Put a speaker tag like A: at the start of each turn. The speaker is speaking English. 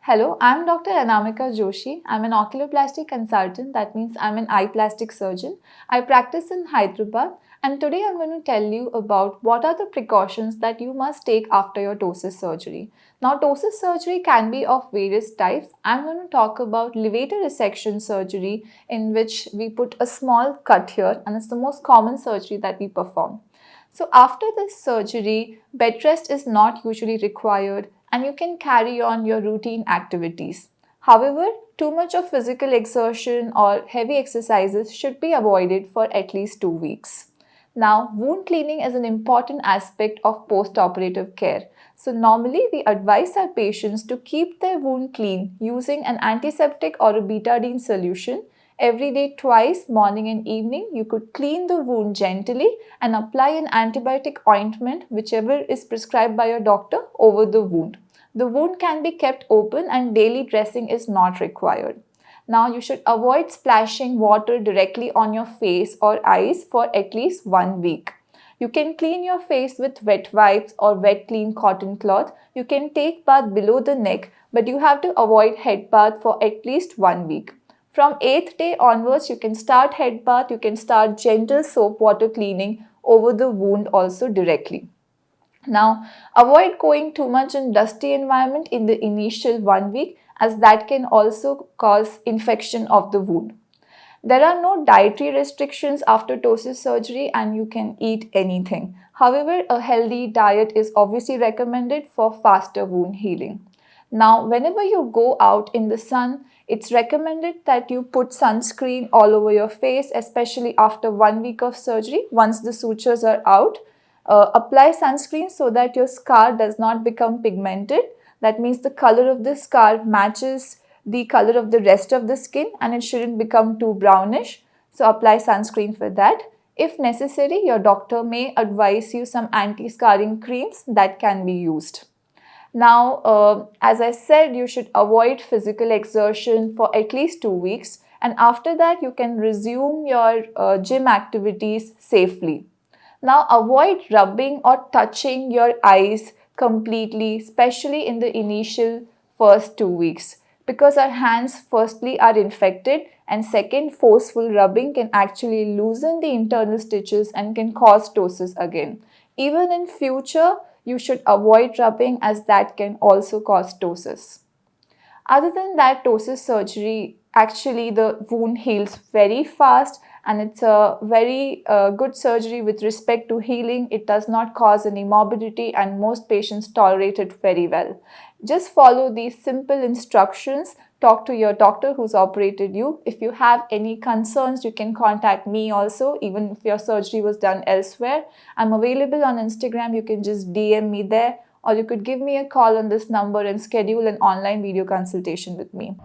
A: Hello, I'm Dr. Anamika Joshi. I'm an oculoplasty consultant. That means I'm an eye plastic surgeon. I practice in Hyderabad, and today I'm going to tell you about what are the precautions that you must take after your ptosis surgery. Now, ptosis surgery can be of various types. I'm going to talk about levator resection surgery, in which we put a small cut here, and it's the most common surgery that we perform. So after this surgery, bed rest is not usually required and you can carry on your routine activities. However, too much of physical exertion or heavy exercises should be avoided for at least 2 weeks. Now, wound cleaning is an important aspect of post-operative care. So normally we advise our patients to keep their wound clean using an antiseptic or a betadine solution. Every day twice, morning and evening, you could clean the wound gently and apply an antibiotic ointment, whichever is prescribed by your doctor, over the wound. The wound can be kept open and daily dressing is not required. Now you should avoid splashing water directly on your face or eyes for at least 1 week. You can clean your face with wet wipes or wet clean cotton cloth. You can take bath below the neck, but you have to avoid head bath for at least 1 week. From 8th day onwards, you can start head bath, you can start gentle soap water cleaning over the wound also directly. Now, avoid going too much in dusty environment in the initial 1 week, as that can also cause infection of the wound. There are no dietary restrictions after ptosis surgery and you can eat anything. However, a healthy diet is obviously recommended for faster wound healing. Now, whenever you go out in the sun, it's recommended that you put sunscreen all over your face, especially after 1 week of surgery. Once the sutures are out, apply sunscreen so that your scar does not become pigmented. That means the color of the scar matches the color of the rest of the skin and it shouldn't become too brownish. So apply sunscreen for that. If necessary, your doctor may advise you some anti-scarring creams that can be used. Now, as I said, you should avoid physical exertion for at least 2 weeks, and after that you can resume your gym activities safely. Now, avoid rubbing or touching your eyes completely, especially in the initial first 2 weeks, because our hands firstly are infected and second, forceful rubbing can actually loosen the internal stitches and can cause ptosis again. Even in future, you should avoid rubbing as that can also cause ptosis. Other than that, ptosis surgery, actually the wound heals very fast and it's a very good surgery with respect to healing. It does not cause any morbidity and most patients tolerate it very well. Just follow these simple instructions. Talk to your doctor who's operated you. If you have any concerns, you can contact me also, even if your surgery was done elsewhere. I'm available on Instagram. You can just DM me there, or you could give me a call on this number and schedule an online video consultation with me.